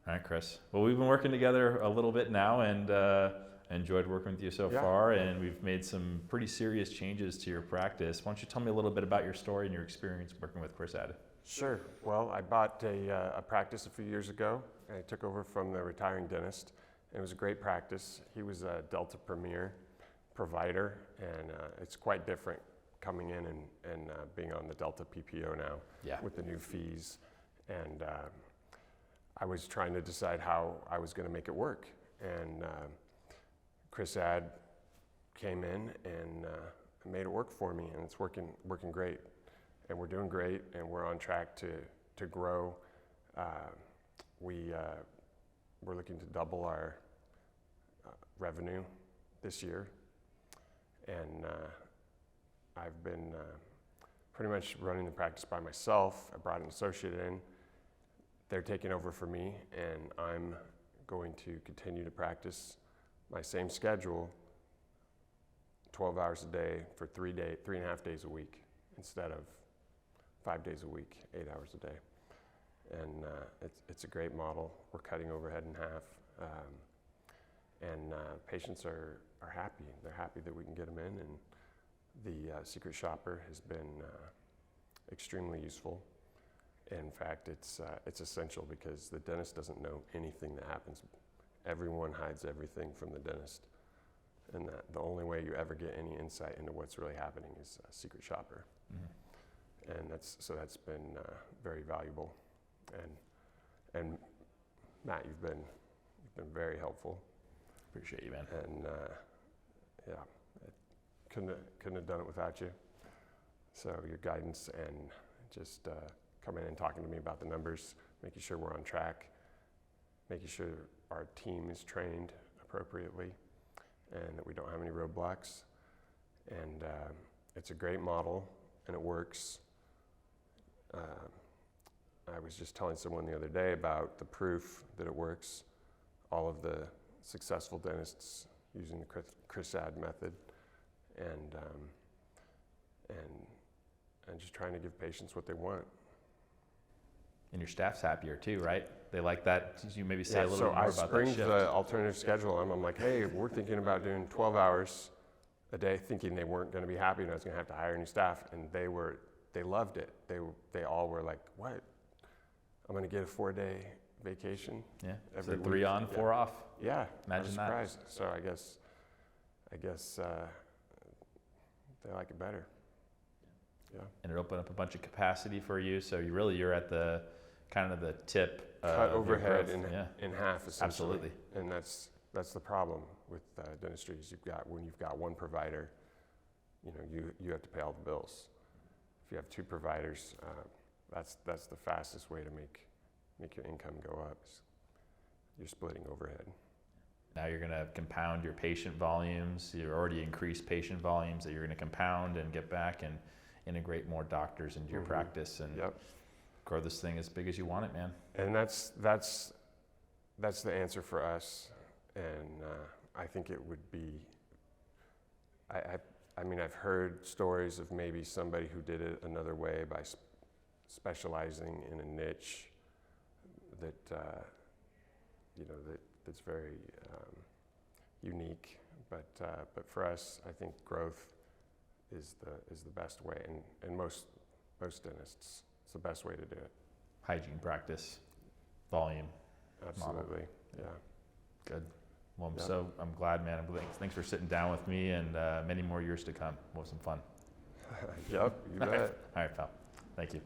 All right, Chris. Well, we've been working together a little bit now, and enjoyed working with you so far, and we've made some pretty serious changes to your practice. Why don't you tell me a little bit about your story and your experience working with Chris Ad? Sure. Well, I bought a practice a few years ago. I took over from the retiring dentist. It was a great practice. He was a Delta Premier provider, and it's quite different coming in and being on the Delta PPO now with the new fees. And I was trying to decide how I was going to make it work. And Chris Ad came in and made it work for me, and it's working great. And we're doing great, and we're on track to grow. We're looking to double our revenue this year. And I've been pretty much running the practice by myself. I brought an associate in. They're taking over for me, and I'm going to continue to practice my same schedule, 12 hours a day for 3.5 days a week instead of 5 days a week, 8 hours a day. And it's a great model. We're cutting overhead in half. And patients are happy. They're happy that we can get them in, and the secret shopper has been extremely useful. In fact, it's essential because the dentist doesn't know anything that happens. Everyone hides everything from the dentist, and that the only way you ever get any insight into what's really happening is a secret shopper. Mm-hmm. And that's been very valuable. And Matt, you've been very helpful. Appreciate you, man. And yeah, couldn't have done it without you. So your guidance and just coming in and talking to me about the numbers, making sure we're on track, making sure our team is trained appropriately, and that we don't have any roadblocks. And it's a great model, and it works. I was just telling someone the other day about the proof that it works. All of the successful dentists using the Chris Ad method, and just trying to give patients what they want. And your staff's happier too, right? They like that. You maybe say a little bit more about that shift. So I springed the alternative schedule on them. I'm like, hey, we're thinking about doing 12 hours a day, thinking they weren't going to be happy and I was going to have to hire new staff, and they loved it. They all were like, what? I'm going to get a 4-day vacation. Yeah. Every so 3 on, 4 off. Yeah. Imagine that. I was surprised. So I guess they like it better. Yeah. And it opened up a bunch of capacity for you. So you're at the kind of the tip. Cut overhead in half, essentially. Absolutely. And that's the problem with dentistry is when you've got one provider, you have to pay all the bills. If you have 2 providers, that's the fastest way to make your income go up. You're splitting overhead. Now you're going to compound your patient volumes. You already increased patient volumes that you're going to compound and get back and integrate more doctors into your practice and grow this thing as big as you want it, man. And that's the answer for us. And I think it would be. I mean, I've heard stories of maybe somebody who did it another way by specializing in a niche that's very unique. But for us, I think growth is the best way, and most dentists, it's the best way to do it. Hygiene practice, volume. Absolutely, model. Yeah. Good. Well, I'm glad, man. Thanks for sitting down with me, and many more years to come. We'll have some fun. Yep, you bet. All right, pal. Thank you.